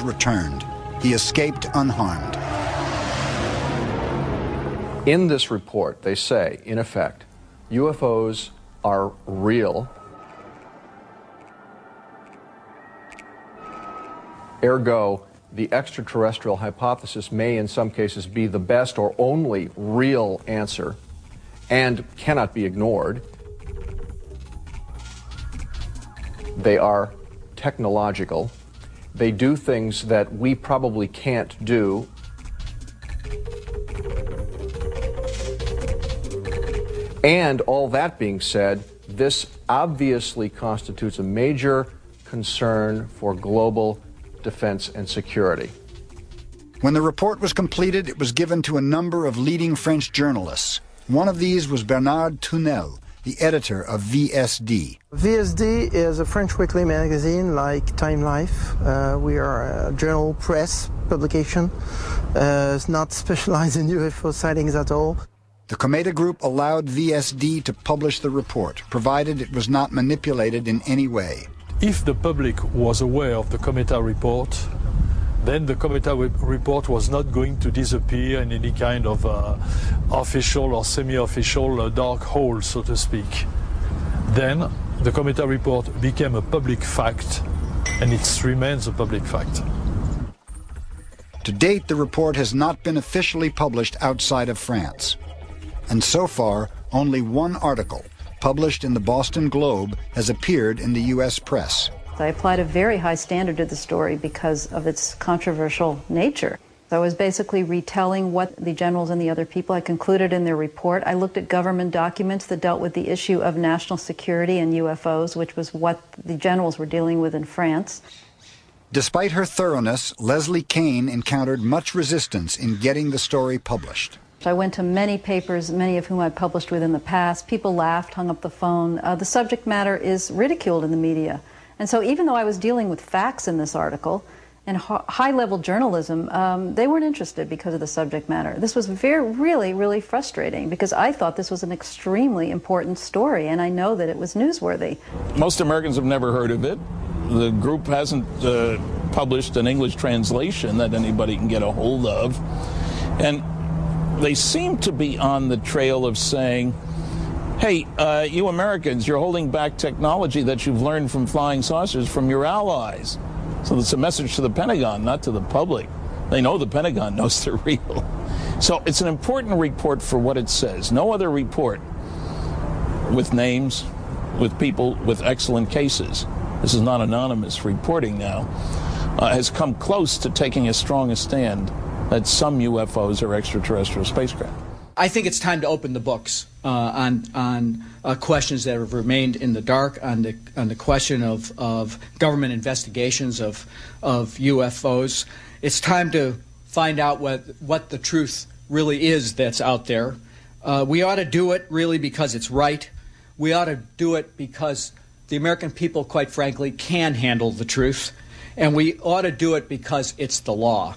returned. He escaped unharmed. In this report, they say, in effect, UFOs are real. Ergo, the extraterrestrial hypothesis may in some cases be the best or only real answer and cannot be ignored. They are technological. They do things that we probably can't do. And all that being said, this obviously constitutes a major concern for global defense and security. When the report was completed, it was given to a number of leading French journalists. One of these was Bernard Tournel, the editor of VSD. VSD is a French weekly magazine like Time Life. We are a journal press publication. It's not specialized in UFO sightings at all. The Cometa Group allowed VSD to publish the report, provided it was not manipulated in any way. If the public was aware of the Cometa report, then the Cometa report was not going to disappear in any kind of official or semi-official dark hole, so to speak. Then the Cometa report became a public fact, and it remains a public fact. To date, the report has not been officially published outside of France. And so far, only one article, published in the Boston Globe, has appeared in the U.S. press. I applied a very high standard to the story because of its controversial nature. I was basically retelling what the generals and the other people had concluded in their report. I looked at government documents that dealt with the issue of national security and UFOs, which was what the generals were dealing with in France. Despite her thoroughness, Leslie Kean encountered much resistance in getting the story published. I went to many papers, many of whom I published with in the past. People laughed, hung up the phone. The subject matter is ridiculed in the media. And so even though I was dealing with facts in this article and high-level journalism, they weren't interested because of the subject matter. This was really frustrating because I thought this was an extremely important story, and I know that it was newsworthy. Most Americans have never heard of it. The group hasn't published an English translation that anybody can get a hold of. And they seem to be on the trail of saying, hey, you Americans, you're holding back technology that you've learned from flying saucers from your allies. So it's a message to the Pentagon, not to the public. They know the Pentagon knows they're real. So it's an important report for what it says. No other report with names, with people, with excellent cases, this is not anonymous reporting now, has come close to taking as strong a stand that some UFOs are extraterrestrial spacecraft. I think it's time to open the books on questions that have remained in the dark, on the question of government investigations of UFOs. It's time to find out what the truth really is that's out there. We ought to do it really because it's right. We ought to do it because the American people, quite frankly, can handle the truth. And we ought to do it because it's the law.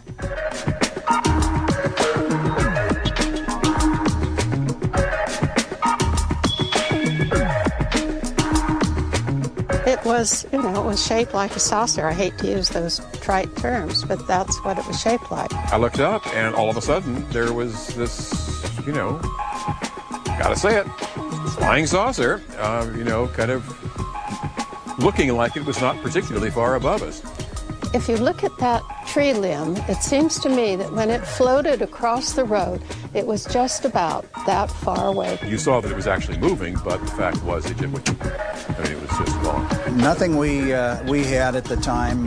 It was shaped like a saucer. I hate to use those trite terms, but that's what it was shaped like. I looked up, and all of a sudden, there was this, gotta say it, flying saucer, kind of looking like it was not particularly far above us. If you look at that tree limb, it seems to me that when it floated across the road, it was just about that far away. You saw that it was actually moving, but the fact was it was just gone. Nothing we had at the time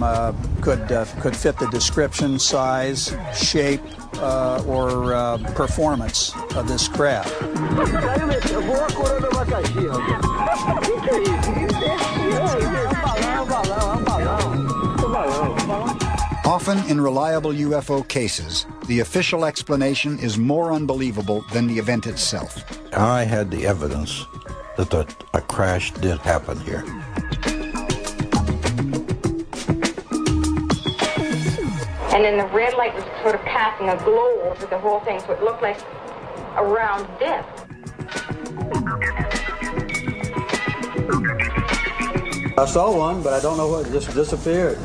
could fit the description, size, shape, or performance of this craft. Often in reliable UFO cases, the official explanation is more unbelievable than the event itself. I had the evidence that a crash did happen here. And then the red light was sort of casting a glow over the whole thing, so it looked like a round disc. I saw one, but I don't know what, it just disappeared.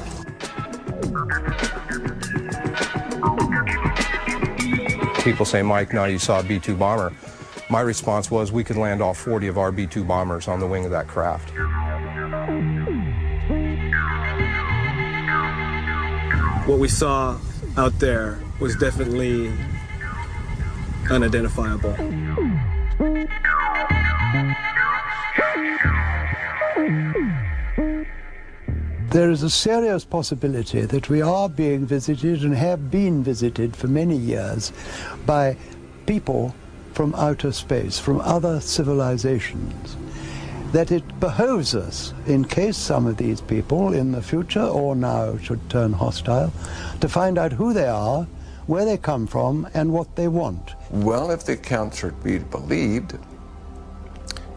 People say, Mike, now you saw a B-2 bomber. My response was, we could land all 40 of our B-2 bombers on the wing of that craft. What we saw out there was definitely unidentifiable. There is a serious possibility that we are being visited and have been visited for many years by people from outer space, from other civilizations. That it behoves us, in case some of these people in the future or now should turn hostile, to find out who they are, where they come from, and what they want. Well, if the accounts are to be believed,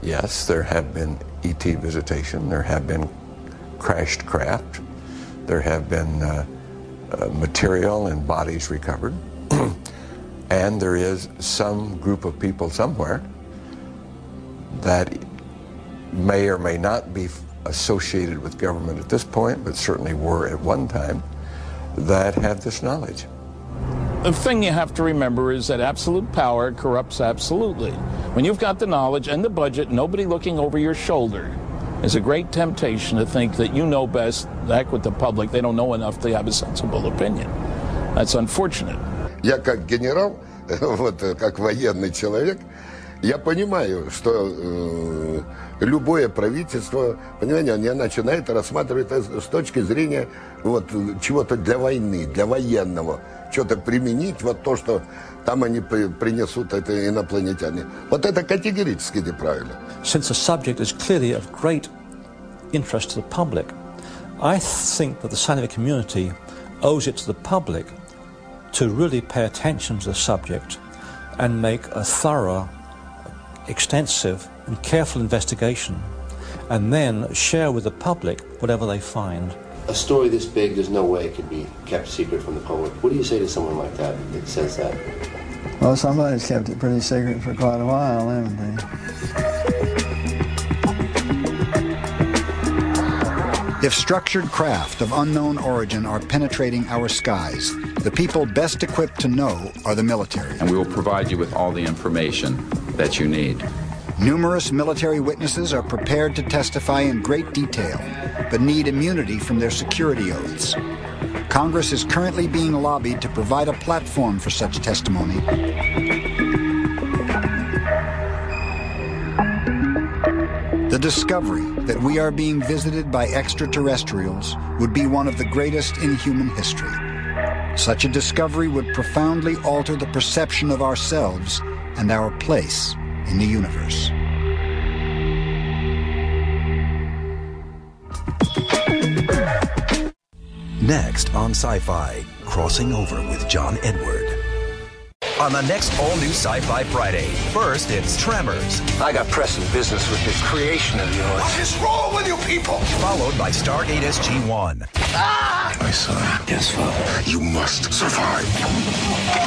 yes, there have been ET visitation, there have been crashed craft, there have been material and bodies recovered, and there is some group of people somewhere that may or may not be associated with government at this point, but certainly were at one time, that have this knowledge. The thing you have to remember is that absolute power corrupts absolutely. When you've got the knowledge and the budget, nobody looking over your shoulder, it's a great temptation to think that you know best. The heck with the public, they don't know enough to have a sensible opinion. That's unfortunate. Я как генерал, вот как военный человек, я понимаю, что любое правительство, понимаете, они начинают рассматривать это с точки зрения вот чего-то для войны, для военного, что-то применить, вот то, что там они принесут, это инопланетяне. Вот это категорически неправильно. Since the subject is clearly of great interest to the public, I think that the scientific community owes it to the public to really pay attention to the subject and make a thorough, extensive and careful investigation, and then share with the public whatever they find. A story this big, there's no way it could be kept secret from the public. What do you say to someone like that that says that? Well, somebody's kept it pretty secret for quite a while, haven't they? If structured craft of unknown origin are penetrating our skies, the people best equipped to know are the military. And we will provide you with all the information that you need. Numerous military witnesses are prepared to testify in great detail, but need immunity from their security oaths. Congress is currently being lobbied to provide a platform for such testimony. The discovery that we are being visited by extraterrestrials would be one of the greatest in human history. Such a discovery would profoundly alter the perception of ourselves and our place in the universe. Next on Sci-Fi, Crossing Over with John Edward. On the next all-new Sci-Fi Friday, first it's Tremors. I got pressing business with this creation of yours. What is wrong with you people? Followed by Stargate SG-1. Ah! My son. Yes, Father. You must survive.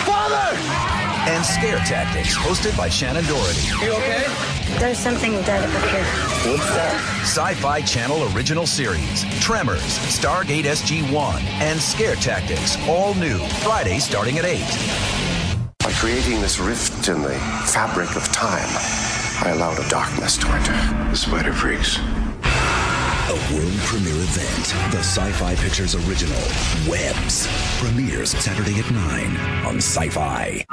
Father! And Scare Tactics, hosted by Shannon Doherty. You okay? There's something dead up here. What's that? Sci-Fi Channel original series, Tremors, Stargate SG-1, and Scare Tactics, all new, Friday starting at 8. By creating this rift in the fabric of time, I allowed a darkness to enter. The Spider Freaks. A world premiere event. The Sci-Fi Pictures original, Webs, premieres Saturday at 9 on Sci-Fi.